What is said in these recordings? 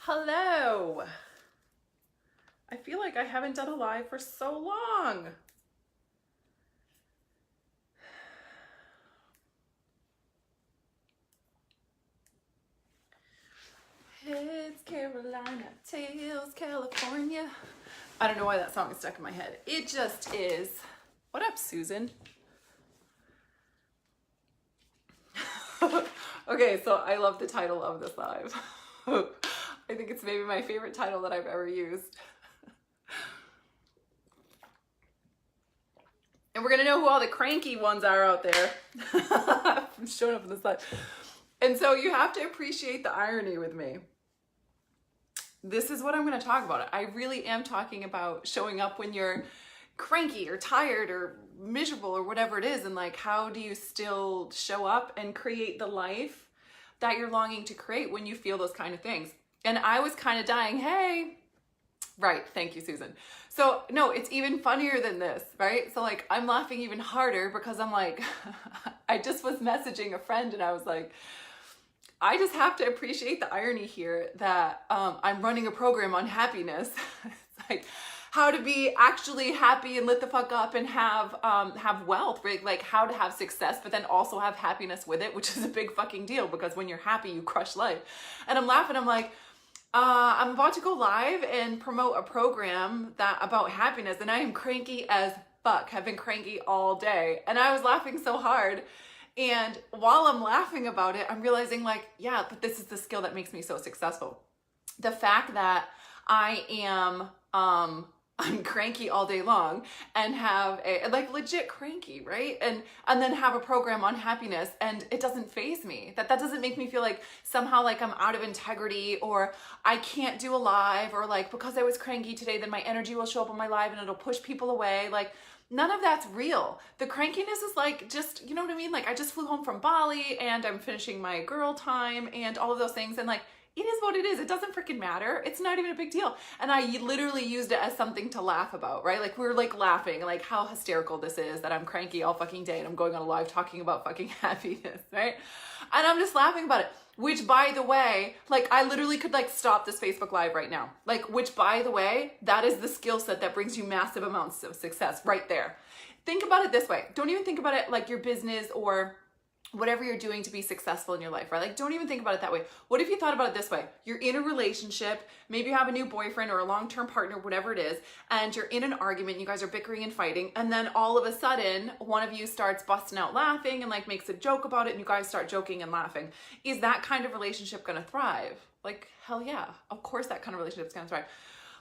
Hello. I feel like I haven't done a live for so long. Heads Carolina, tails California. I don't know why that song is stuck in my head. It just is. What up, Susan? Okay, so I love the title of this live. I think it's maybe my favorite title that I've ever used. And we're gonna know who all the cranky ones are out there. I'm showing up in this live. And so you have to appreciate the irony with me. This is what I'm gonna talk about. I really am talking about showing up when you're cranky or tired or miserable or whatever it is, and like, how do you still show up and create the life that you're longing to create when you feel those kind of things. And I was kind of dying, hey, right, thank you, Susan. So no, it's even funnier than this, right? So like, I'm laughing even harder because I'm like, I just was messaging a friend and I was like, I just have to appreciate the irony here that I'm running a program on happiness. It's like how to be actually happy and lit the fuck up and have wealth, right? Like how to have success, but then also have happiness with it, which is a big fucking deal because when you're happy, you crush life. And I'm laughing, I'm like, I'm about to go live and promote a program about happiness, and I am cranky as fuck. Have been cranky all day. And I was laughing so hard. And while I'm laughing about it, I'm realizing like, yeah, but this is the skill that makes me so successful. The fact that I am, I'm cranky all day long and have a like legit cranky, right? And then have a program on happiness and it doesn't faze me. That doesn't make me feel like somehow like I'm out of integrity or I can't do a live or like because I was cranky today, then my energy will show up on my live and it'll push people away. Like none of that's real. The crankiness is like just, you know what I mean? Like I just flew home from Bali and I'm finishing my girl time and all of those things. And like, it is what it is. It doesn't freaking matter. It's not even a big deal. And I literally used it as something to laugh about, right? Like we were like laughing, like how hysterical this is that I'm cranky all fucking day and I'm going on a live talking about fucking happiness, right? And I'm just laughing about it. Which by the way, like I literally could like stop this Facebook live right now. Like, which by the way, that is the skill set that brings you massive amounts of success right there. Think about it this way. Don't even think about it like your business or whatever you're doing to be successful in your life, right? Like, don't even think about it that way. What if you thought about it this way? You're in a relationship, maybe you have a new boyfriend or a long-term partner, whatever it is, and you're in an argument, you guys are bickering and fighting, and then all of a sudden, one of you starts busting out laughing and like makes a joke about it, and you guys start joking and laughing. Is that kind of relationship gonna thrive? Like, hell yeah. Of course that kind of relationship's gonna thrive.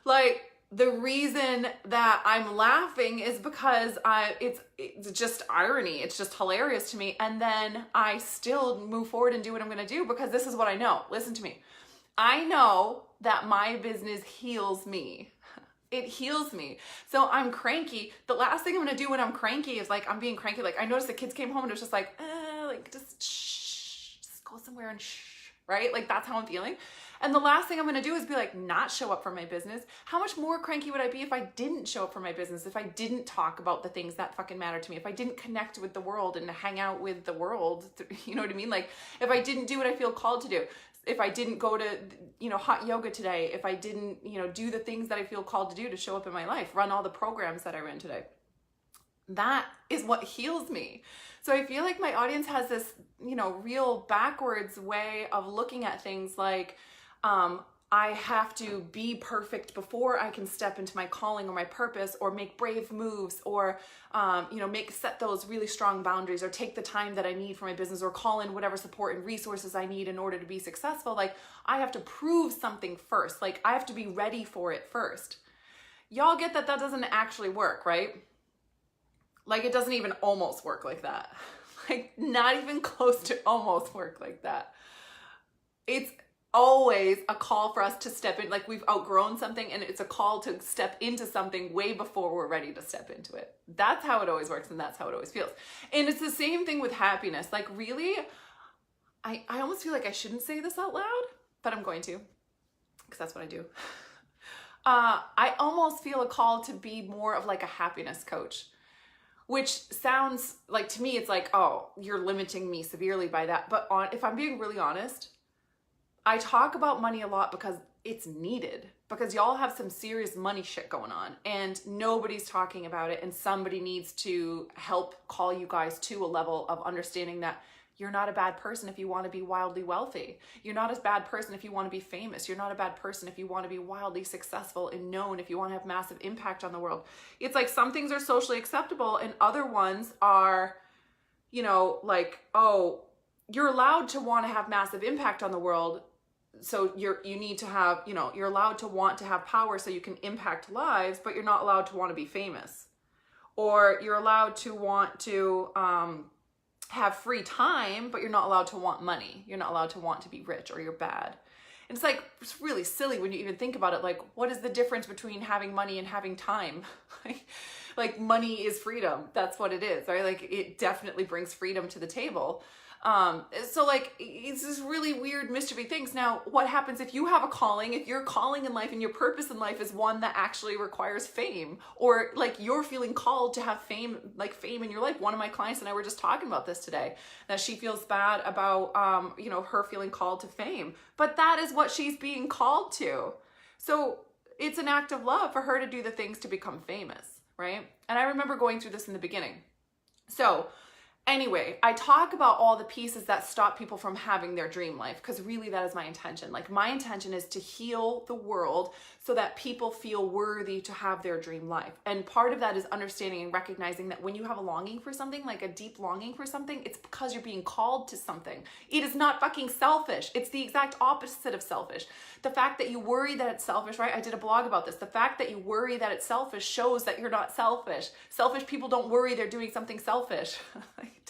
Like, the reason that I'm laughing is because it's just irony. It's just hilarious to me. And then I still move forward and do what I'm going to do because this is what I know. Listen to me. I know that my business heals me. It heals me. So I'm cranky. The last thing I'm going to do when I'm cranky is like, I'm being cranky. Like I noticed the kids came home and it was just like just shh, just go somewhere and shh, right? Like that's how I'm feeling. And the last thing I'm going to do is be like, not show up for my business. How much more cranky would I be if I didn't show up for my business? If I didn't talk about the things that fucking matter to me? If I didn't connect with the world and hang out with the world, you know what I mean? Like if I didn't do what I feel called to do, if I didn't go to, hot yoga today, if I didn't, do the things that I feel called to do to show up in my life, run all the programs that I ran today. That is what heals me. So I feel like my audience has this, real backwards way of looking at things like, I have to be perfect before I can step into my calling or my purpose or make brave moves or, set those really strong boundaries or take the time that I need for my business or call in whatever support and resources I need in order to be successful. Like I have to prove something first. Like I have to be ready for it first. Y'all get that doesn't actually work, right? Like it doesn't even almost work like that. Like not even close to almost work like that. It's always a call for us to step in, like we've outgrown something and it's a call to step into something way before we're ready to step into it. That's how it always works and that's how it always feels. And it's the same thing with happiness. Like really, I almost feel like I shouldn't say this out loud, but I'm going to, because that's what I do. I almost feel a call to be more of like a happiness coach, which sounds like to me, it's like, oh, you're limiting me severely by that. But if I'm being really honest, I talk about money a lot because it's needed, because y'all have some serious money shit going on and nobody's talking about it, and somebody needs to help call you guys to a level of understanding that you're not a bad person if you want to be wildly wealthy. You're not a bad person if you want to be famous. You're not a bad person if you want to be wildly successful and known, if you want to have massive impact on the world. It's like some things are socially acceptable and other ones are, you know, like, oh, you're allowed to want to have massive impact on the world. So you need to have, you know, you're allowed to want to have power so you can impact lives, but you're not allowed to want to be famous. Or you're allowed to want to have free time, but you're not allowed to want money. You're not allowed to want to be rich, or you're bad. And it's like, it's really silly when you even think about it. Like, what is the difference between having money and having time? Like money is freedom. That's what it is, right? Like it definitely brings freedom to the table. So like, it's this really weird mischievy things. Now, what happens if you have a calling, if your calling in life and your purpose in life is one that actually requires fame, or like you're feeling called to have fame, like fame in your life? One of my clients and I were just talking about this today, that she feels bad about, you know, her feeling called to fame, but that is what she's being called to. So it's an act of love for her to do the things to become famous, right? And I remember going through this in the beginning. So anyway, I talk about all the pieces that stop people from having their dream life, because really that is my intention. Like my intention is to heal the world so that people feel worthy to have their dream life. And part of that is understanding and recognizing that when you have a longing for something, like a deep longing for something, it's because you're being called to something. It is not fucking selfish. It's the exact opposite of selfish. The fact that you worry that it's selfish, right? I did a blog about this. The fact that you worry that it's selfish shows that you're not selfish. Selfish people don't worry they're doing something selfish.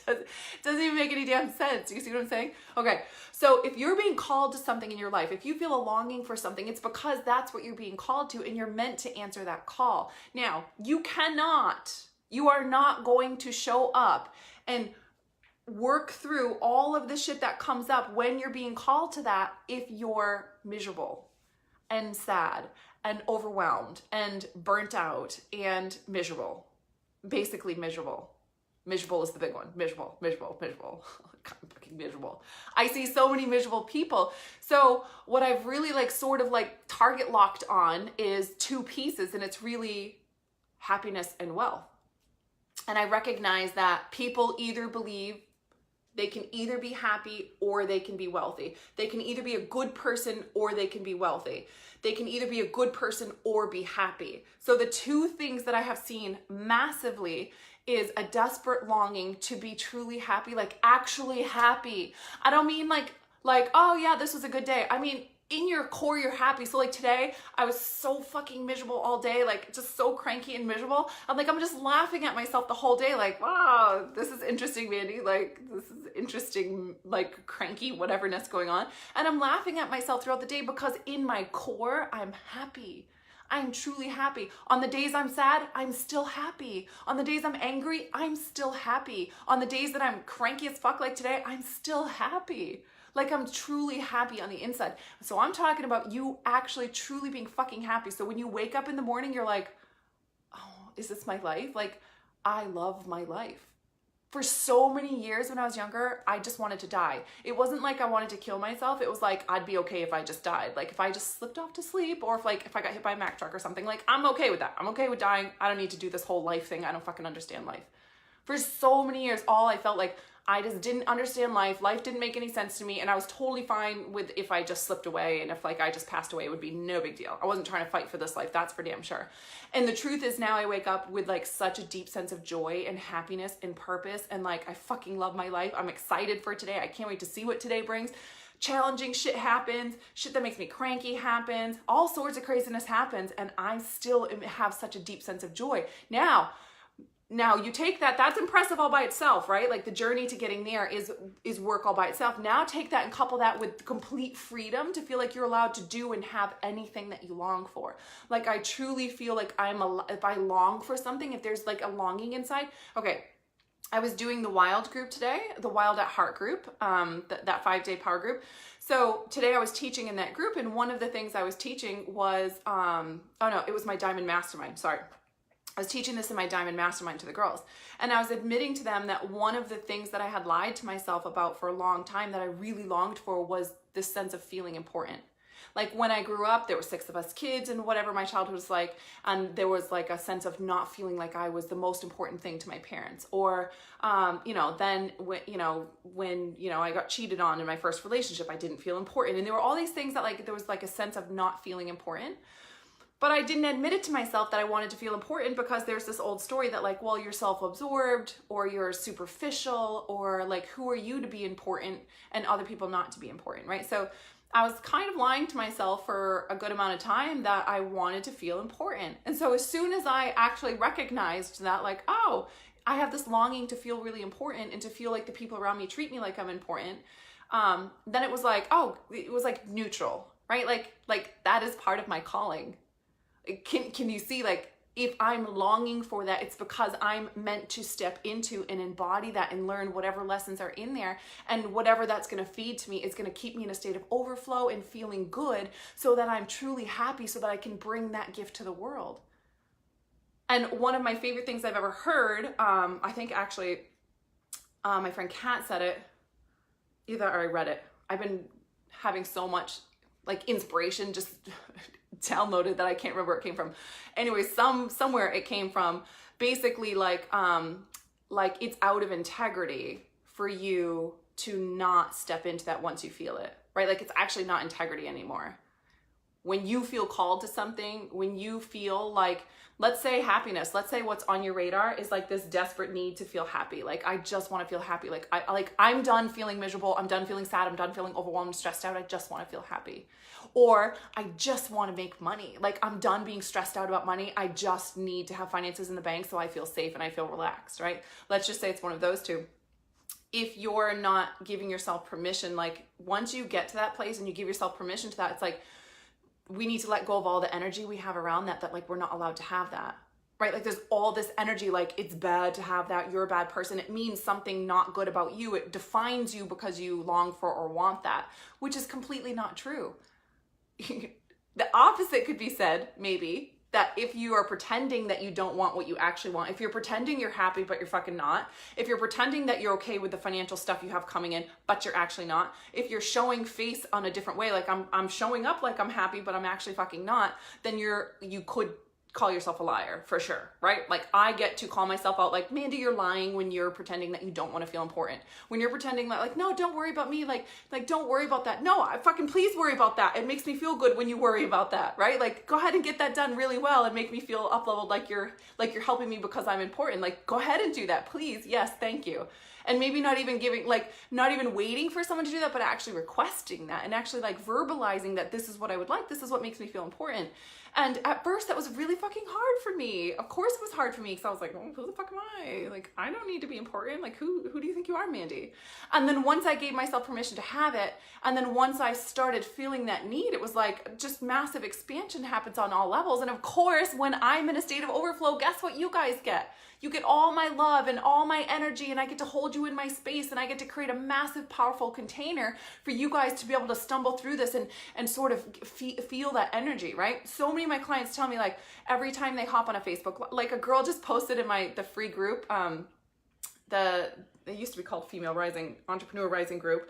It doesn't even make any damn sense. You see what I'm saying? Okay, so if you're being called to something in your life, if you feel a longing for something, it's because that's what you're being called to, and you're meant to answer that call. Now, you are not going to show up and work through all of the shit that comes up when you're being called to that if you're miserable and sad and overwhelmed and burnt out and miserable. Basically miserable. Miserable is the big one. Miserable. I'm fucking miserable. I see so many miserable people. So what I've really like sort of like target locked on is two pieces, and it's really happiness and wealth. And I recognize that people either believe they can either be happy or they can be wealthy. They can either be a good person or they can be wealthy. They can either be a good person or be happy. So the two things that I have seen massively is a desperate longing to be truly happy, like actually happy. I don't mean like, oh yeah, this was a good day. I mean, in your core, you're happy. So like today, I was so fucking miserable all day, like just so cranky and miserable. I'm just laughing at myself the whole day, like, wow, this is interesting, Mandy. Like, this is interesting, like cranky whateverness going on. And I'm laughing at myself throughout the day because in my core, I'm happy. I'm truly happy. On the days I'm sad, I'm still happy. On the days I'm angry, I'm still happy. On the days that I'm cranky as fuck like today, I'm still happy. Like I'm truly happy on the inside. So I'm talking about you actually truly being fucking happy. So when you wake up in the morning, you're like, oh, is this my life? Like, I love my life. For so many years when I was younger, I just wanted to die. It wasn't like I wanted to kill myself. It was like, I'd be okay if I just died. Like if I just slipped off to sleep, or if I got hit by a Mack truck or something, like I'm okay with that. I'm okay with dying. I don't need to do this whole life thing. I don't fucking understand life. For so many years, all I felt like I just didn't understand life. Life didn't make any sense to me. And I was totally fine with if I just slipped away, and if like I just passed away, it would be no big deal. I wasn't trying to fight for this life. That's for damn sure. And the truth is now I wake up with like such a deep sense of joy and happiness and purpose. And like, I fucking love my life. I'm excited for today. I can't wait to see what today brings. Challenging shit happens. Shit that makes me cranky happens. All sorts of craziness happens. And I still have such a deep sense of joy. Now you take that, that's impressive all by itself, right? Like the journey to getting there is work all by itself. Now take that and couple that with complete freedom to feel like you're allowed to do and have anything that you long for. Like I truly feel like if I long for something, if there's like a longing inside. Okay, I was doing the Wild group today, the Wild at Heart group, that 5-day power group. So today I was teaching in that group, and one of the things I was teaching was, it was my Diamond Mastermind, sorry. I was teaching this in my Diamond Mastermind to the girls, and I was admitting to them that one of the things that I had lied to myself about for a long time that I really longed for was this sense of feeling important. Like when I grew up, there were 6 of us kids and whatever my childhood was like, and there was like a sense of not feeling like I was the most important thing to my parents. Or, then when I got cheated on in my first relationship, I didn't feel important. And there were all these things that like, there was like a sense of not feeling important. But I didn't admit it to myself that I wanted to feel important, because there's this old story that like, well, you're self-absorbed or you're superficial, or like, who are you to be important and other people not to be important, right? So I was kind of lying to myself for a good amount of time that I wanted to feel important. And so as soon as I actually recognized that, like, oh, I have this longing to feel really important and to feel like the people around me treat me like I'm important, then it was like, oh, it was like neutral, right? Like that is part of my calling. Can you see, like, if I'm longing for that, it's because I'm meant to step into and embody that and learn whatever lessons are in there, and whatever that's going to feed to me is going to keep me in a state of overflow and feeling good, so that I'm truly happy, so that I can bring that gift to the world. And one of my favorite things I've ever heard, I think actually my friend Kat said it, either or I read it. I've been having so much like inspiration just downloaded that I can't remember where it came from. Anyway, somewhere it came from, basically like it's out of integrity for you to not step into that once you feel it, right? Like it's actually not integrity anymore. When you feel called to something, when you feel like, let's say happiness, let's say what's on your radar is like this desperate need to feel happy. Like, I just want to feel happy. Like I'm done feeling miserable. I'm done feeling sad. I'm done feeling overwhelmed, stressed out. I just want to feel happy. Or I just want to make money. Like, I'm done being stressed out about money. I just need to have finances in the bank so I feel safe and I feel relaxed, right? Let's just say it's one of those two. If you're not giving yourself permission, like once you get to that place and you give yourself permission to that, it's like, we need to let go of all the energy we have around that like we're not allowed to have that, right? Like there's all this energy, like it's bad to have that, you're a bad person. It means something not good about you. It defines you because you long for or want that, which is completely not true. The opposite could be said, maybe, that if you are pretending that you don't want what you actually want, if you're pretending you're happy but you're fucking not, if you're pretending that you're okay with the financial stuff you have coming in but you're actually not, if you're showing face on a different way, like I'm showing up like I'm happy but I'm actually fucking not, then you could call yourself a liar for sure, right? Like I get to call myself out like, Mandy, you're lying when you're pretending that you don't want to feel important. When you're pretending that like, no, don't worry about me. Like don't worry about that. No, I fucking please worry about that. It makes me feel good when you worry about that, right? Like go ahead and get that done really well and make me feel up-leveled, like you're helping me because I'm important. Like go ahead and do that, please. Yes, thank you. And maybe not even not even waiting for someone to do that, but actually requesting that and actually like verbalizing that this is what I would like. This is what makes me feel important. And at first that was really fucking hard for me. Of course it was hard for me because I was like, oh, who the fuck am I? Like, I don't need to be important. Like, who do you think you are, Mandy? And then once I gave myself permission to have it, and then once I started feeling that need, it was like just massive expansion happens on all levels. And of course, when I'm in a state of overflow, guess what you guys get? You get all my love and all my energy, and I get to hold you in my space, and I get to create a massive, powerful container for you guys to be able to stumble through this and sort of feel that energy, right? So many of my clients tell me, like, every time they hop on a Facebook, like a girl just posted in the free group, it used to be called Entrepreneur Rising group.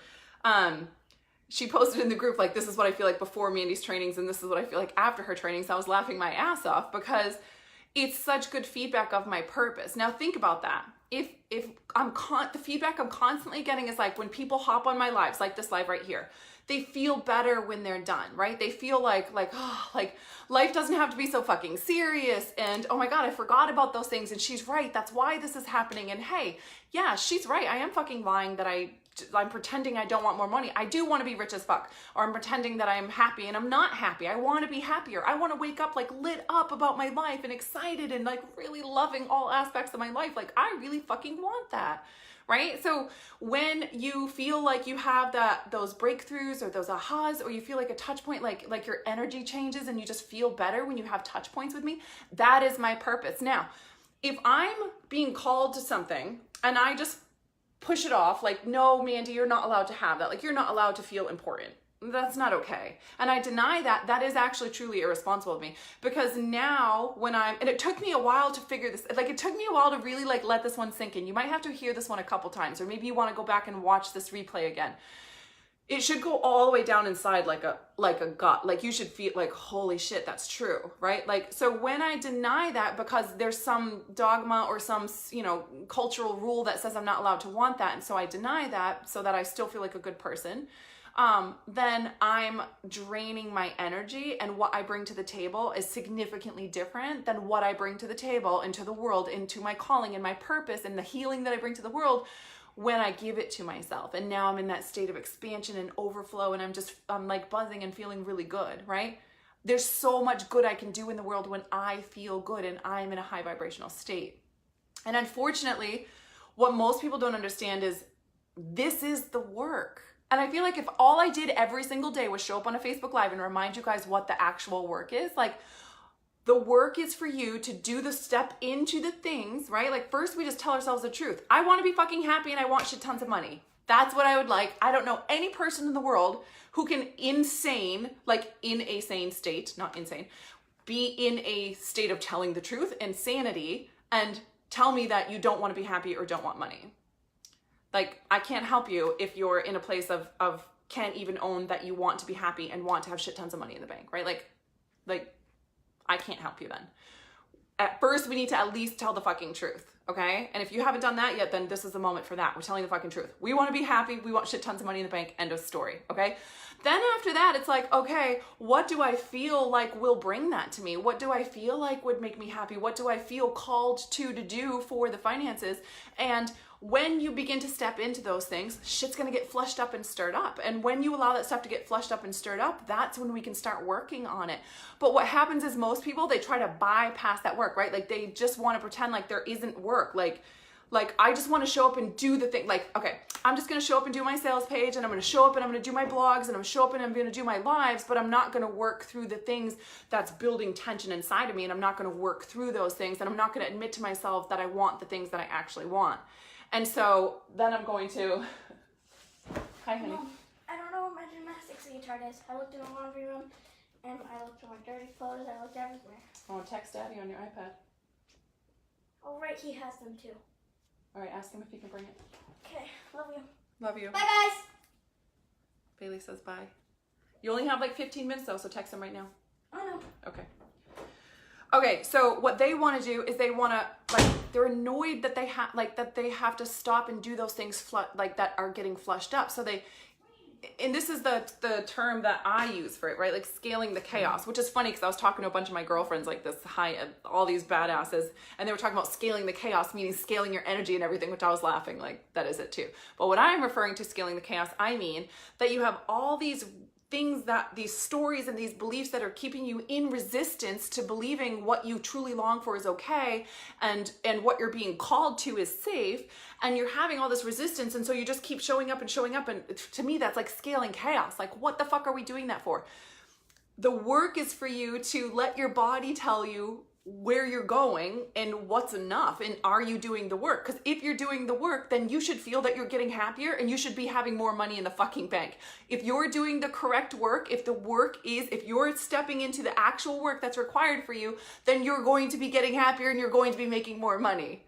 She posted in the group, like, this is what I feel like before Mandy's trainings, and this is what I feel like after her trainings. I was laughing my ass off because it's such good feedback of my purpose. Now think about that. If the feedback I'm constantly getting is like when people hop on my lives, like this live right here, they feel better when they're done, right? They feel like life doesn't have to be so fucking serious. And oh my God, I forgot about those things. And she's right. That's why this is happening. And hey, yeah, she's right. I am fucking lying that I'm pretending I don't want more money. I do want to be rich as fuck. Or I'm pretending that I'm happy and I'm not happy. I want to be happier. I want to wake up like lit up about my life and excited and like really loving all aspects of my life. Like I really fucking want that. Right? So when you feel like you have those breakthroughs or those ahas, or you feel like a touch point, like your energy changes and you just feel better when you have touch points with me, that is my purpose. Now, if I'm being called to something and I just push it off, like, no, Mandy, you're not allowed to have that. Like, you're not allowed to feel important. That's not okay. And I deny that. That is actually truly irresponsible of me, because now and it took me a while to figure this, like it took me a while to really like let this one sink in. You might have to hear this one a couple times, or maybe you want to go back and watch this replay again. it should go all the way down inside like a gut. Like you should feel like, holy shit, that's true, right? Like, so when I deny that because there's some dogma or some, you know, cultural rule that says I'm not allowed to want that, and so I deny that so that I still feel like a good person, then I'm draining my energy, and what I bring to the table is significantly different than what I bring to the table, into the world, into my calling and my purpose and the healing that I bring to the world when I give it to myself. And now I'm in that state of expansion and overflow, and I'm like buzzing and feeling really good, right? There's so much good I can do in the world when I feel good and I'm in a high vibrational state. And unfortunately, what most people don't understand is this is the work. And I feel like if all I did every single day was show up on a Facebook Live and remind you guys what the actual work is, like, the work is for you to do the step into the things, right? Like, first we just tell ourselves the truth. I want to be fucking happy and I want shit tons of money. That's what I would like. I don't know any person in the world who can like in a sane state, not insane, be in a state of telling the truth and sanity and tell me that you don't want to be happy or don't want money. Like, I can't help you if you're in a place of can't even own that you want to be happy and want to have shit tons of money in the bank, right? Like I can't help you then. At first, we need to at least tell the fucking truth, okay? And if you haven't done that yet, then this is the moment for that. We're telling the fucking truth. We want to be happy. We want shit tons of money in the bank. End of story, okay? Then after that, it's like, okay, what do I feel like will bring that to me? What do I feel like would make me happy? What do I feel called to do for the finances? And when you begin to step into those things, shit's gonna get flushed up and stirred up. And when you allow that stuff to get flushed up and stirred up, that's when we can start working on it. But what happens is most people, they try to bypass that work, right? Like they just wanna pretend like there isn't work. Like I just wanna show up and do the thing. Like, okay, I'm just gonna show up and do my sales page, and I'm gonna show up and I'm gonna do my blogs, and I'm gonna show up and I'm gonna do my lives, but I'm not gonna work through the things that's building tension inside of me, and I'm not gonna work through those things, and I'm not gonna admit to myself that I want the things that I actually want. And so then I'm going to, hi honey. Mom, I don't know what my gymnastics guitar is. I looked in the laundry room, and I looked at my dirty clothes, I looked everywhere. Oh, text Daddy on your iPad. Oh right, he has them too. All right, ask him if he can bring it. Okay, love you. Love you. Bye guys! Bailey says bye. You only have like 15 minutes though, so text him right now. I know. Okay. Okay, so what they want to do is they want to, like, they're annoyed that they have to stop and do those things that are getting flushed up. So they, and this is the term that I use for it, right? Like scaling the chaos, which is funny because I was talking to a bunch of my girlfriends, like this all these badasses, and they were talking about scaling the chaos, meaning scaling your energy and everything, which I was laughing, like that is it too. But what I'm referring to scaling the chaos, I mean that you have all these things, that these stories and these beliefs that are keeping you in resistance to believing what you truly long for is okay, and what you're being called to is safe, and you're having all this resistance, and so you just keep showing up, and to me that's like scaling chaos. Like, what the fuck are we doing that for? The work is for you to let your body tell you where you're going and what's enough, and are you doing the work? Because if you're doing the work, then you should feel that you're getting happier and you should be having more money in the fucking bank. If you're doing the correct work, if you're stepping into the actual work that's required for you, then you're going to be getting happier and you're going to be making more money.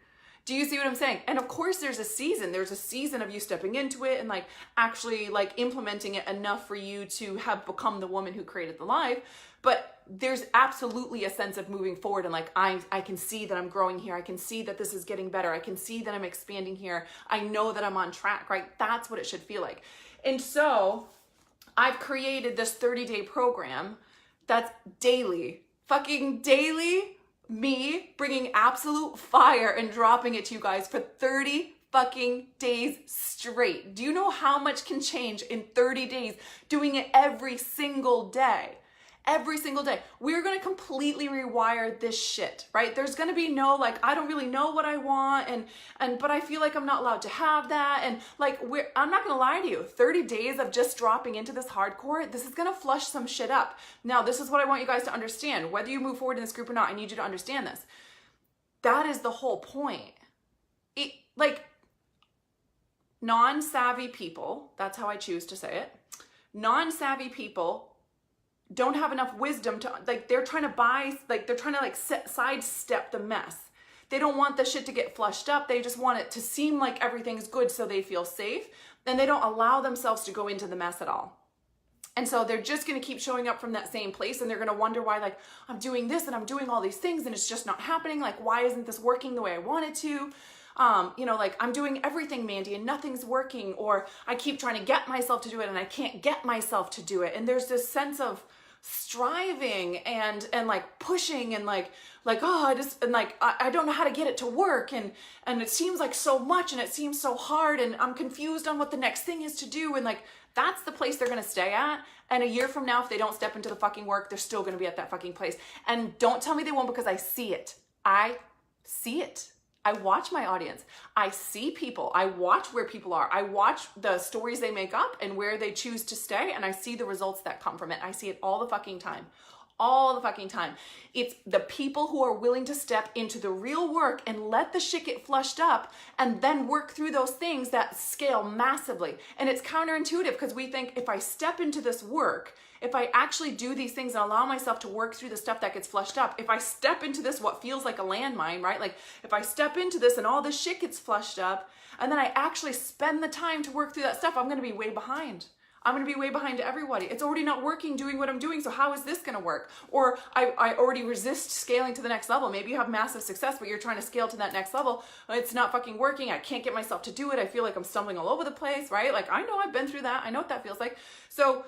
Do you see what I'm saying? And of course there's a season of you stepping into it and like actually like implementing it enough for you to have become the woman who created the life. But there's absolutely a sense of moving forward, and like I can see that I'm growing here. I can see that this is getting better. I can see that I'm expanding here. I know that I'm on track, right? That's what it should feel like. And so I've created this 30-day program that's daily, fucking daily, me bringing absolute fire and dropping it to you guys for 30 fucking days straight. Do you know how much can change in 30 days doing it every single day? Every single day. We're going to completely rewire this shit, right? There's going to be no, like, I don't really know what I want, but I feel like I'm not allowed to have that. And like, I'm not going to lie to you, 30 days of just dropping into this hardcore, this is going to flush some shit up. Now, this is what I want you guys to understand. Whether you move forward in this group or not, I need you to understand this. That is the whole point. Like, non-savvy people, that's how I choose to say it, non-savvy people don't have enough wisdom to, like, they're trying to sidestep the mess. They don't want the shit to get flushed up. They just want it to seem like everything's good so they feel safe. and they don't allow themselves to go into the mess at all. And so they're just going to keep showing up from that same place, and they're going to wonder why, like, I'm doing this and I'm doing all these things and it's just not happening. Like, why isn't this working the way I want it to? You know, like, I'm doing everything, Mandy, and nothing's working, or I keep trying to get myself to do it and I can't get myself to do it. And there's this sense of striving and like pushing and like, oh, I don't know how to get it to work. And it seems like so much and it seems so hard and I'm confused on what the next thing is to do. And like, that's the place they're going to stay at. And a year from now, if they don't step into the fucking work, they're still going to be at that fucking place. And don't tell me they won't, because I see it. I see it. I watch my audience. I see people. I watch where people are. I watch the stories they make up and where they choose to stay. And I see the results that come from it. I see it all the fucking time. All the fucking time. It's the people who are willing to step into the real work and let the shit get flushed up and then work through those things that scale massively. And it's counterintuitive, because we think, if I step into this work, if I actually do these things and allow myself to work through the stuff that gets flushed up, if I step into this, what feels like a landmine, right? Like, if I step into this and all this shit gets flushed up, and then I actually spend the time to work through that stuff, I'm going to be way behind. I'm going to be way behind everybody. It's already not working doing what I'm doing, so how is this going to work? Or I already resist scaling to the next level. Maybe you have massive success, but you're trying to scale to that next level. It's not fucking working. I can't get myself to do it. I feel like I'm stumbling all over the place, right? Like, I know I've been through that. I know what that feels like. So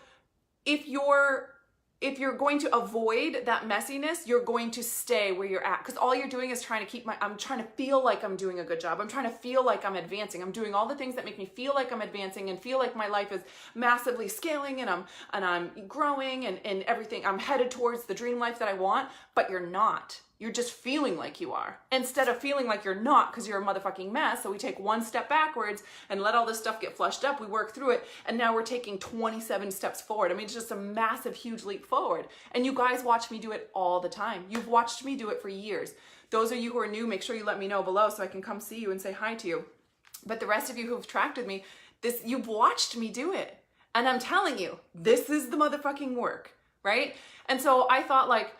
if you're going to avoid that messiness, you're going to stay where you're at, because all you're doing is trying to keep I'm trying to feel like I'm doing a good job. I'm trying to feel like I'm advancing. I'm doing all the things that make me feel like I'm advancing and feel like my life is massively scaling and I'm growing and everything. I'm headed towards the dream life that I want, but you're not. You're just feeling like you are, instead of feeling like you're not, because you're a motherfucking mess. So we take one step backwards and let all this stuff get flushed up. We work through it, and now we're taking 27 steps forward. I mean, it's just a massive, huge leap forward. And you guys watch me do it all the time. You've watched me do it for years. Those of you who are new, make sure you let me know below so I can come see you and say hi to you. But the rest of you who've tracked with me, you've watched me do it. And I'm telling you, this is the motherfucking work, right? And so I thought, like,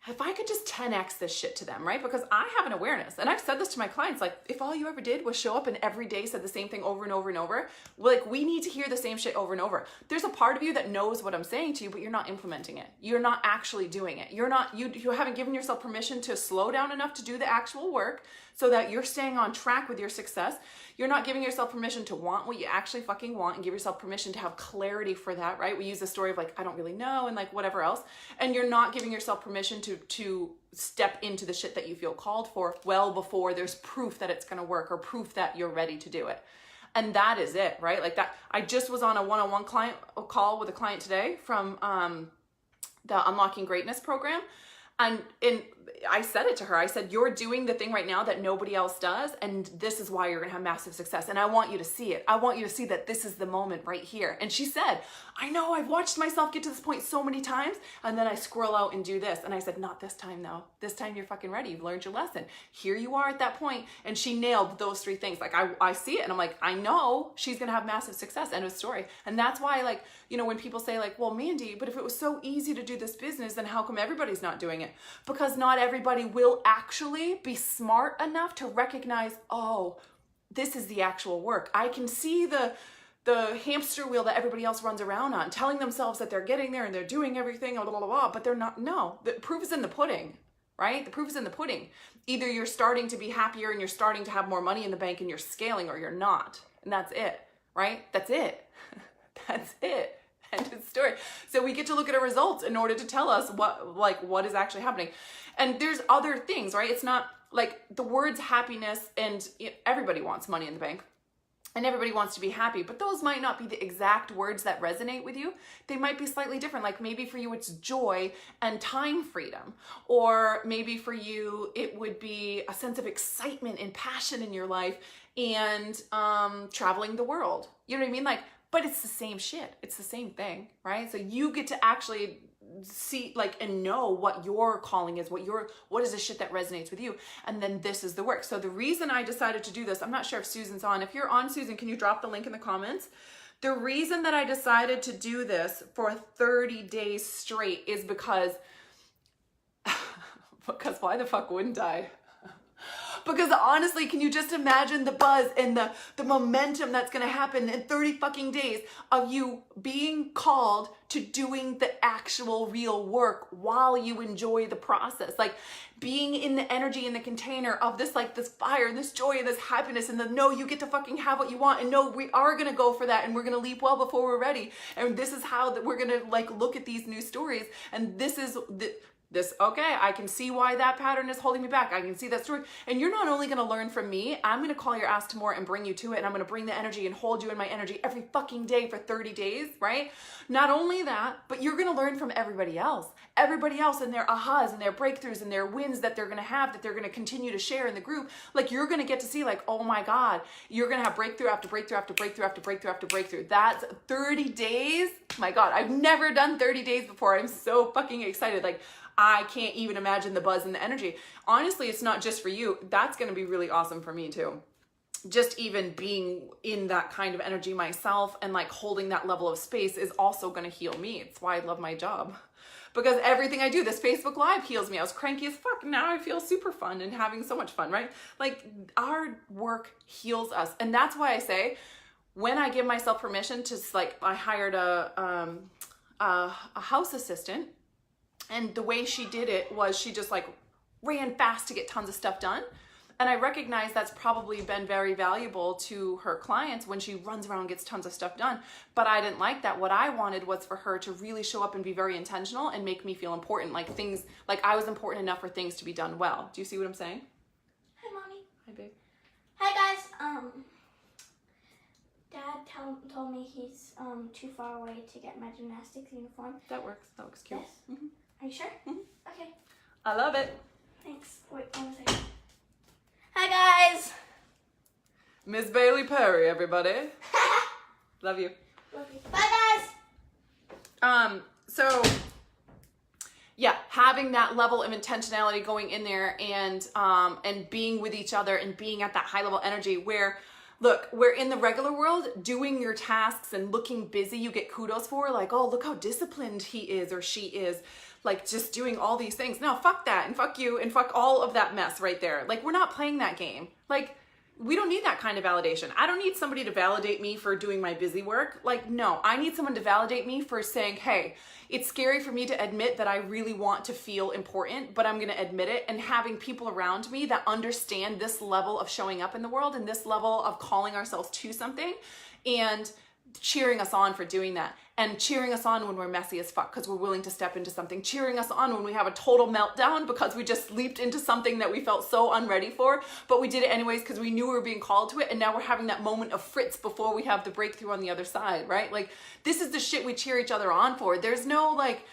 if I could just 10x this shit to them, right? Because I have an awareness, and I've said this to my clients, like, if all you ever did was show up and every day said the same thing over and over and over, like, we need to hear the same shit over and over. There's a part of you that knows what I'm saying to you, but you're not implementing it. You're not actually doing it. You haven't given yourself permission to slow down enough to do the actual work so that you're staying on track with your success. You're not giving yourself permission to want what you actually fucking want and give yourself permission to have clarity for that, right? We use the story of, like, I don't really know, and like whatever else. And you're not giving yourself permission to step into the shit that you feel called for well before there's proof that it's going to work or proof that you're ready to do it. And that is it, right? Like that. I just was on a one-on-one call with a client today from the Unlocking Greatness program. And I said it to her. I said, you're doing the thing right now that nobody else does, and this is why you're going to have massive success. And I want you to see it. I want you to see that this is the moment right here. And she said, I know, I've watched myself get to this point so many times, and then I scroll out and do this. And I said, not this time, though. This time you're fucking ready. You've learned your lesson. Here you are at that point. And she nailed those three things. Like, I see it, and I'm like, I know she's going to have massive success. End of story. And that's why, like, you know, when people say, like, well, Mandy, but if it was so easy to do this business, then how come everybody's not doing it? Because not everybody will actually be smart enough to recognize, oh, this is the actual work. I can see the hamster wheel that everybody else runs around on, telling themselves that they're getting there and they're doing everything, blah, blah, blah, blah, but they're not. No, the proof is in the pudding, right? The proof is in the pudding. Either you're starting to be happier and you're starting to have more money in the bank and you're scaling, or you're not. And that's it, right? That's it. That's it. End of story. So we get to look at our results in order to tell us what is actually happening. And there's other things, right? It's not like the words happiness, and everybody wants money in the bank and everybody wants to be happy, but those might not be the exact words that resonate with you. They might be slightly different. Like maybe for you it's joy and time freedom, or maybe for you it would be a sense of excitement and passion in your life and traveling the world. You know what I mean? Like, but it's the same shit. It's the same thing, right? So you get to actually see, like, and know what your calling is, what is the shit that resonates with you, and then this is the work. So the reason I decided to do this, I'm not sure if Susan's on. If you're on, Susan, can you drop the link in the comments? The reason that I decided to do this for 30 days straight is because why the fuck wouldn't I? Because honestly, can you just imagine the buzz and the momentum that's going to happen in 30 fucking days of you being called to doing the actual real work while you enjoy the process? Like being in the energy in the container of this, like this fire and this joy and this happiness and the no, you get to fucking have what you want, and no, we are going to go for that, and we're going to leap well before we're ready. And this is how that we're going to like look at these new stories. And this is okay, I can see why that pattern is holding me back. I can see that story. And you're not only going to learn from me, I'm going to call your ass to more and bring you to it. And I'm going to bring the energy and hold you in my energy every fucking day for 30 days, right? Not only that, but you're going to learn from everybody else and their ahas and their breakthroughs and their wins that they're going to have, that they're going to continue to share in the group. Like you're going to get to see like, oh my God, you're going to have breakthrough after breakthrough after breakthrough after breakthrough after breakthrough. That's 30 days. My God, I've never done 30 days before. I'm so fucking excited. Like I can't even imagine the buzz and the energy. Honestly, it's not just for you. That's going to be really awesome for me too. Just even being in that kind of energy myself and like holding that level of space is also going to heal me. It's why I love my job. Because everything I do, this Facebook Live heals me. I was cranky as fuck. Now I feel super fun and having so much fun, right? Like our work heals us. And that's why I say, when I give myself permission to like, I hired a house assistant. And the way she did it was she just like ran fast to get tons of stuff done. And I recognize that's probably been very valuable to her clients when she runs around and gets tons of stuff done. But I didn't like that. What I wanted was for her to really show up and be very intentional and make me feel important. Like things, like I was important enough for things to be done well. Do you see what I'm saying? Hi, Mommy. Hi, babe. Hi, guys. Dad told me he's too far away to get my gymnastics uniform. That works. That looks cute. Yes. Mm-hmm. Are you sure? Mm-hmm. Okay. I love it. Thanks. Wait, 1 second. Hi, guys. Miss Bailey Perry, everybody. Love you. Love you. Bye, guys. So yeah, having that level of intentionality going in there and being with each other and being at that high level energy where, look, we're in the regular world doing your tasks and looking busy, you get kudos for, like, oh, look how disciplined he is or she is, like just doing all these things. No, fuck that and fuck you and fuck all of that mess right there. Like, we're not playing that game. Like, we don't need that kind of validation. I don't need somebody to validate me for doing my busy work. Like, no, I need someone to validate me for saying, hey, it's scary for me to admit that I really want to feel important, but I'm going to admit it. And having people around me that understand this level of showing up in the world and this level of calling ourselves to something and cheering us on for doing that, and cheering us on when we're messy as fuck because we're willing to step into something, cheering us on when we have a total meltdown because we just leaped into something that we felt so unready for, but we did it anyways because we knew we were being called to it, and now we're having that moment of fritz before we have the breakthrough on the other side, right? Like, this is the shit we cheer each other on for. There's no like,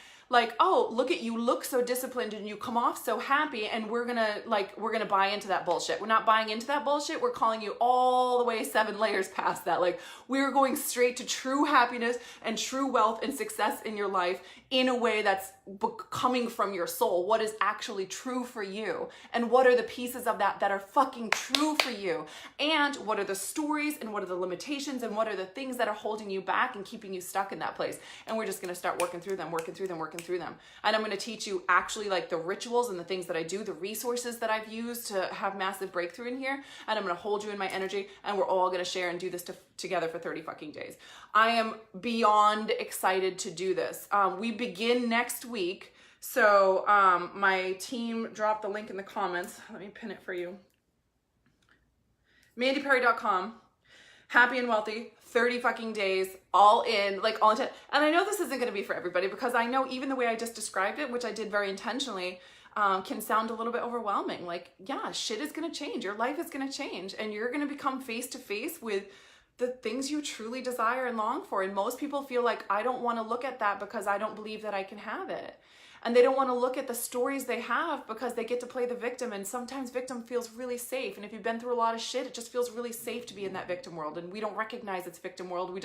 oh, look at you, look so disciplined and you come off so happy, and we're gonna buy into that bullshit. We're not buying into that bullshit. We're calling you all the way 7 layers past that. Like, we're going straight to true happiness and true wealth and success in your life in a way that's coming from your soul. What is actually true for you, and what are the pieces of that that are fucking true for you, and what are the stories and what are the limitations and what are the things that are holding you back and keeping you stuck in that place. And we're just gonna start working through them. And I'm going to teach you actually like the rituals and the things that I do, the resources that I've used to have massive breakthrough in here. And I'm going to hold you in my energy, and we're all going to share and do this together for 30 fucking days. I am beyond excited to do this. We begin next week. So my team dropped the link in the comments. Let me pin it for you. MandyPerry.com. Happy and wealthy, 30 fucking days, all in, like all intent. And I know this isn't going to be for everybody, because I know even the way I just described it, which I did very intentionally, can sound a little bit overwhelming. Like, yeah, shit is going to change. Your life is going to change, and you're going to become face to face with the things you truly desire and long for. And most people feel like, I don't want to look at that because I don't believe that I can have it. And they don't want to look at the stories they have because they get to play the victim. And sometimes victim feels really safe. And if you've been through a lot of shit, it just feels really safe to be in that victim world. And we don't recognize it's victim world.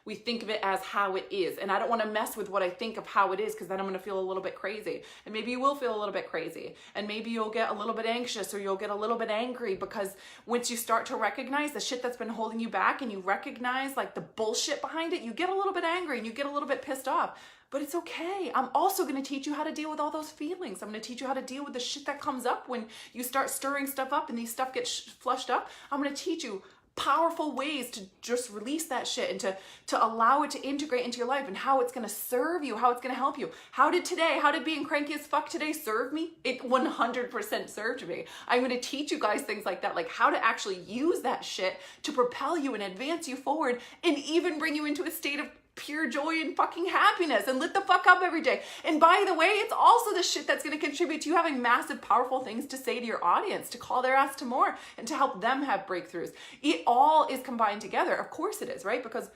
We think of it as how it is. And I don't want to mess with what I think of how it is, because then I'm going to feel a little bit crazy. And maybe you will feel a little bit crazy. And maybe you'll get a little bit anxious, or you'll get a little bit angry, because once you start to recognize the shit that's been holding you back, and you recognize like the bullshit behind it, you get a little bit angry and you get a little bit pissed off. But it's okay. I'm also going to teach you how to deal with all those feelings. I'm going to teach you how to deal with the shit that comes up when you start stirring stuff up and these stuff gets flushed up. I'm going to teach you powerful ways to just release that shit and to allow it to integrate into your life, and how it's going to serve you, how it's going to help you. How did being cranky as fuck today serve me? It 100% served me. I'm going to teach you guys things like that, like how to actually use that shit to propel you and advance you forward, and even bring you into a state of pure joy and fucking happiness, and lit the fuck up every day. And by the way, it's also the shit that's going to contribute to you having massive, powerful things to say to your audience, to call their ass to more, and to help them have breakthroughs. It all is combined together. Of course it is, right? Because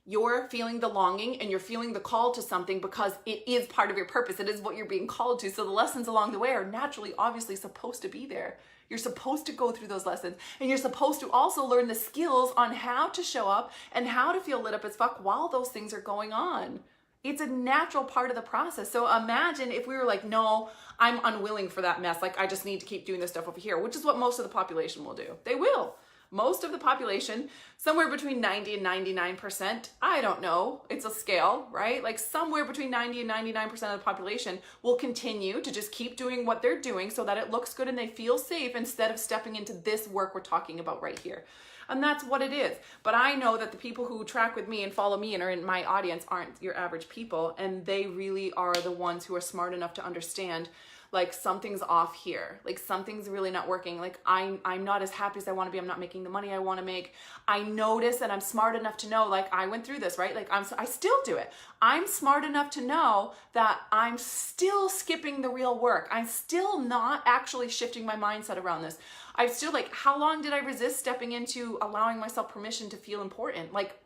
you're feeling the longing and you're feeling the call to something because it is part of your purpose. It is what you're being called to. So the lessons along the way are naturally, obviously supposed to be there. You're supposed to go through those lessons, and you're supposed to also learn the skills on how to show up and how to feel lit up as fuck while those things are going on. It's a natural part of the process. So imagine if we were like, no, I'm unwilling for that mess. Like, I just need to keep doing this stuff over here, which is what most of the population will do. They will. Most of the population, somewhere between 90 and 99%, I don't know, it's a scale, right? Like somewhere between 90 and 99% of the population will continue to just keep doing what they're doing so that it looks good and they feel safe, instead of stepping into this work we're talking about right here. And that's what it is. But I know that the people who track with me and follow me and are in my audience aren't your average people, and they really are the ones who are smart enough to understand, like, something's off here. Like, something's really not working. Like, I'm not as happy as I want to be. I'm not making the money I want to make. I notice, and I'm smart enough to know, like, I went through this, right? Like, I still do it. I'm smart enough to know that I'm still skipping the real work. I'm still not actually shifting my mindset around this. I'm still like, how long did I resist stepping into allowing myself permission to feel important? Like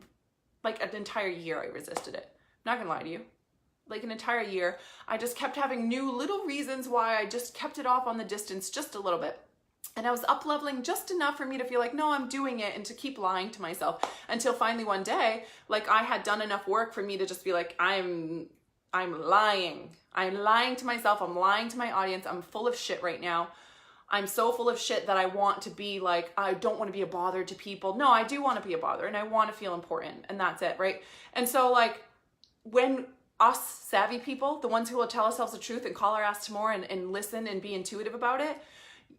an entire year I resisted it. Not gonna lie to you. Like an entire year, I just kept having new little reasons why I just kept it off on the distance just a little bit. And I was up leveling just enough for me to feel like, no, I'm doing it, and to keep lying to myself, until finally one day, like, I had done enough work for me to just be like, I'm lying. I'm lying to myself. I'm lying to my audience. I'm full of shit right now. I'm so full of shit that I want to be like, I don't want to be a bother to people. No, I do want to be a bother, and I want to feel important, and that's it, right? And so, like, when us savvy people, the ones who will tell ourselves the truth and call our ass to more and listen and be intuitive about it,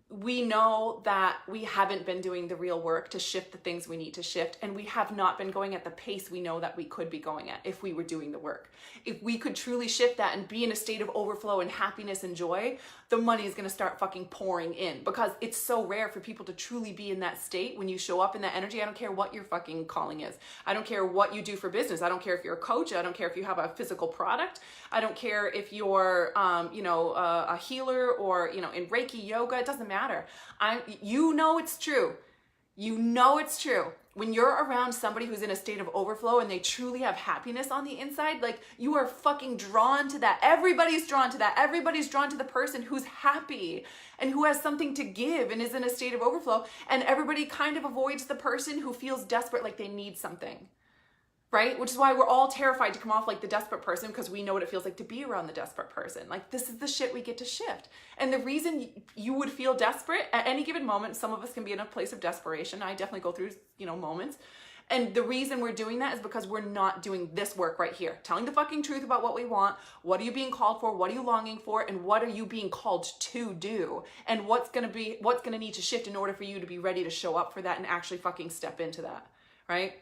we know that we haven't been doing the real work to shift the things we need to shift, and we have not been going at the pace we know that we could be going at if we were doing the work. If we could truly shift that and be in a state of overflow and happiness and joy, the money is going to start fucking pouring in, because it's so rare for people to truly be in that state when you show up in that energy. I don't care what your fucking calling is. I don't care what you do for business. I don't care if you're a coach. I don't care if you have a physical product. I don't care if you're, a healer or, in Reiki yoga. It doesn't matter. You know it's true. You know it's true. When you're around somebody who's in a state of overflow and they truly have happiness on the inside, like, you are fucking drawn to that. Everybody's drawn to that. Everybody's drawn to the person who's happy and who has something to give and is in a state of overflow. And everybody kind of avoids the person who feels desperate, like they need something. Right? Which is why we're all terrified to come off like the desperate person, because we know what it feels like to be around the desperate person. Like, this is the shit we get to shift. And the reason you would feel desperate at any given moment, some of us can be in a place of desperation. I definitely go through, moments. And the reason we're doing that is because we're not doing this work right here. Telling the fucking truth about what we want. What are you being called for? What are you longing for? And what are you being called to do? And what's going to need to shift in order for you to be ready to show up for that and actually fucking step into that. Right?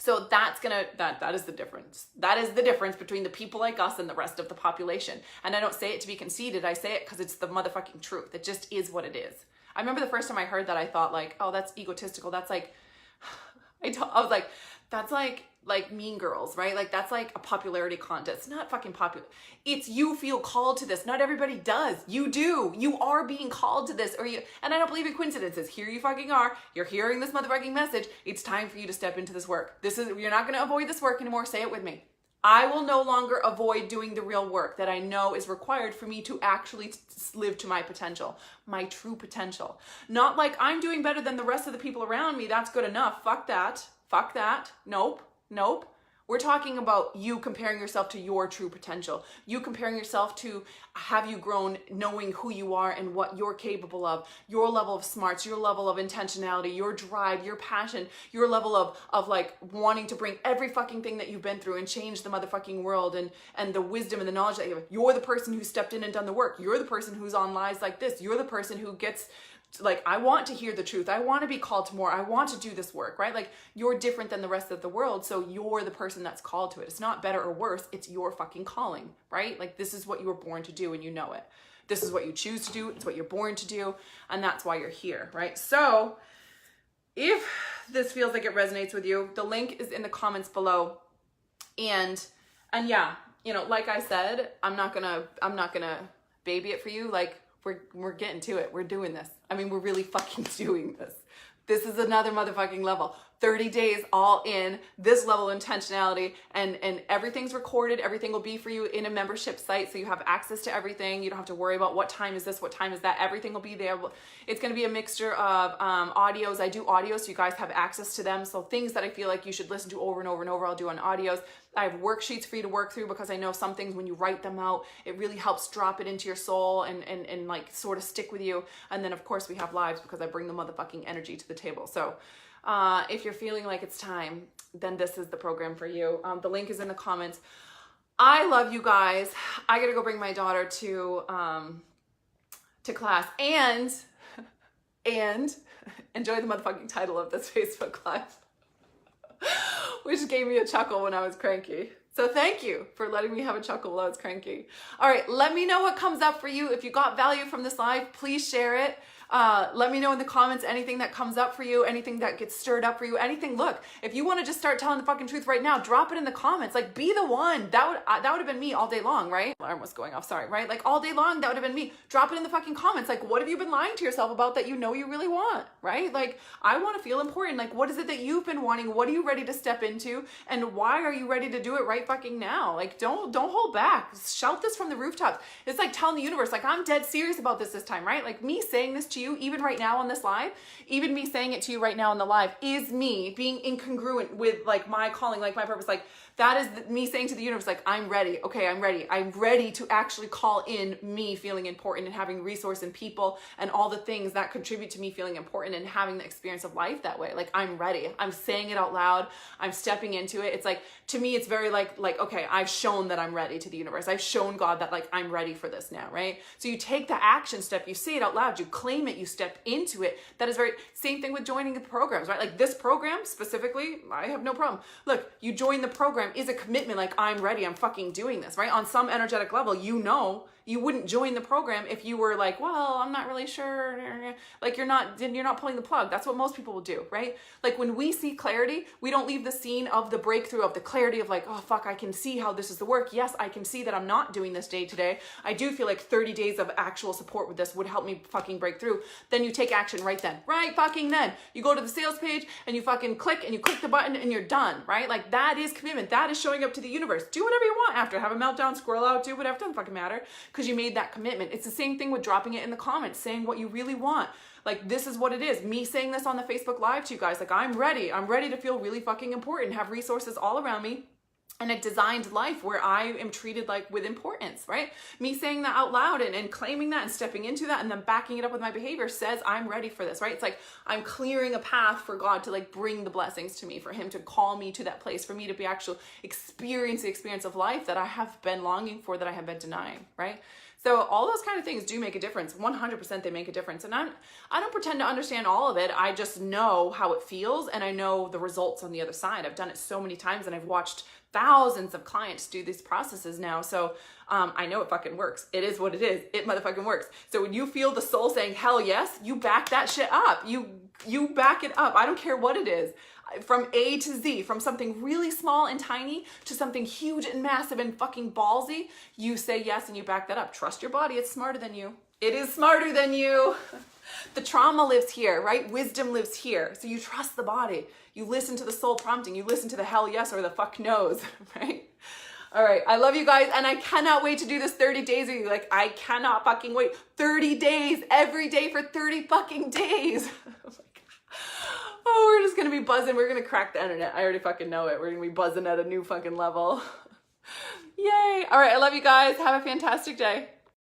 So that is the difference. That is the difference between the people like us and the rest of the population. And I don't say it to be conceited. I say it because it's the motherfucking truth. It just is what it is. I remember the first time I heard that, I thought like, oh, that's egotistical. That's like, I was like, that's like Mean Girls, right? Like, that's like a popularity contest. It's not fucking popular. It's you feel called to this. Not everybody does. You do. You are being called to this, and I don't believe in coincidences. Here you fucking are. You're hearing this motherfucking message. It's time for you to step into this work. You're not going to avoid this work anymore. Say it with me. I will no longer avoid doing the real work that I know is required for me to actually live to my potential, my true potential. Not like I'm doing better than the rest of the people around me. That's good enough. Fuck that. Fuck that. Nope. Nope. We're talking about you comparing yourself to your true potential. You comparing yourself to, have you grown knowing who you are and what you're capable of, your level of smarts, your level of intentionality, your drive, your passion, your level of like wanting to bring every fucking thing that you've been through and change the motherfucking world, and the wisdom and the knowledge that you have. You're the person who stepped in and done the work. You're the person who's on lives like this. You're the person who gets, like, I want to hear the truth. I want to be called to more. I want to do this work, right? Like, you're different than the rest of the world, so you're the person that's called to it. It's not better or worse. It's your fucking calling, right? Like, this is what you were born to do, and you know it. This is what you choose to do. It's what you're born to do, and that's why you're here, right? So if this feels like it resonates with you, the link is in the comments below. And yeah, you know, like I said, I'm not gonna baby it for you. Like, we're getting to it. We're doing this. I mean, we're really fucking doing this. This is another motherfucking level. 30 days all in, this level of intentionality, and everything's recorded. Everything will be for you in a membership site, so you have access to everything. You don't have to worry about what time is this, what time is that. Everything will be there. It's going to be a mixture of audios. I do audios, so you guys have access to them. So things that I feel like you should listen to over and over and over, I'll do on audios. I have worksheets for you to work through, because I know some things, when you write them out, it really helps drop it into your soul and like sort of stick with you. And then of course we have lives, because I bring the motherfucking energy to the table. So if you're feeling like it's time, then this is the program for you. The link is in the comments. I love you guys. I gotta go bring my daughter to class, and enjoy the motherfucking title of this Facebook Live, which gave me a chuckle when I was cranky. So thank you for letting me have a chuckle while I was cranky. All right, let me know what comes up for you. If you got value from this live, please share it. Let me know in the comments anything that comes up for you, anything that gets stirred up for you, anything. Look, if you want to just start telling the fucking truth right now, drop it in the comments. Like, be the one. That would have been me all day long, right? Alarm was going off, sorry, right? Like, all day long, that would have been me. Drop it in the fucking comments. Like, what have you been lying to yourself about that you know you really want, right? Like, I want to feel important. Like, what is it that you've been wanting? What are you ready to step into? And why are you ready to do it right fucking now? Like, don't hold back. Shout this from the rooftops. It's like telling the universe, like, I'm dead serious about this time, right? Like, me saying this to you, even right now on this live, even me saying it to you right now on the live, is me being incongruent with like my calling, like my purpose. Like, that is me saying to the universe, like, I'm ready. Okay, I'm ready. I'm ready to actually call in me feeling important and having resource and people and all the things that contribute to me feeling important and having the experience of life that way. Like, I'm ready. I'm saying it out loud. I'm stepping into it. It's like, to me, it's very like, okay, I've shown that I'm ready to the universe. I've shown God that, like, I'm ready for this now, right? So you take the action step, you say it out loud, you claim it, you step into it. That is very, same thing with joining the programs, right? Like, this program specifically, I have no problem. Look, you join the program is a commitment, like, I'm ready, I'm fucking doing this, right? On some energetic level, you know, you wouldn't join the program if you were like, well, I'm not really sure. Like, you're not pulling the plug. That's what most people will do, right? Like, when we see clarity, we don't leave the scene of the breakthrough, of the clarity of like, oh fuck, I can see how this is the work. Yes, I can see that I'm not doing this day to day. I do feel like 30 days of actual support with this would help me fucking break through. Then you take action right then, right fucking then. You go to the sales page and you fucking click and you click the button and you're done, right? Like, that is commitment. That is showing up to the universe. Do whatever you want after. Have a meltdown, squirrel out, do whatever, doesn't fucking matter, because you made that commitment. It's the same thing with dropping it in the comments, saying what you really want. Like, this is what it is. Me saying this on the Facebook Live to you guys, like, I'm ready. I'm ready to feel really fucking important, have resources all around me, and a designed life where I am treated like with importance, right? Me saying that out loud and claiming that and stepping into that and then backing it up with my behavior says I'm ready for this, right? It's like I'm clearing a path for God to like bring the blessings to me, for him to call me to that place, for me to be actual experience the experience of life that I have been longing for, that I have been denying, right? So all those kind of things do make a difference. 100% they make a difference. And I don't pretend to understand all of it. I just know how it feels, and I know the results on the other side. I've done it so many times, and I've watched thousands of clients do these processes now. So I know it fucking works. It is what it is. It motherfucking works. So when you feel the soul saying, hell yes, you back that shit up. You back it up. I don't care what it is. From A to Z, from something really small and tiny to something huge and massive and fucking ballsy, you say yes and you back that up. Trust your body. It's smarter than you. It is smarter than you. The trauma lives here, right? Wisdom lives here. So you trust the body. You listen to the soul prompting. You listen to the hell yes or the fuck no's, right? All right. I love you guys. And I cannot wait to do this 30 days with you. Like, I cannot fucking wait. 30 days every day for 30 fucking days. Oh my God. Oh, we're just gonna be buzzing. We're gonna crack the internet. I already fucking know it. We're gonna be buzzing at a new fucking level. Yay. All right, I love you guys. Have a fantastic day.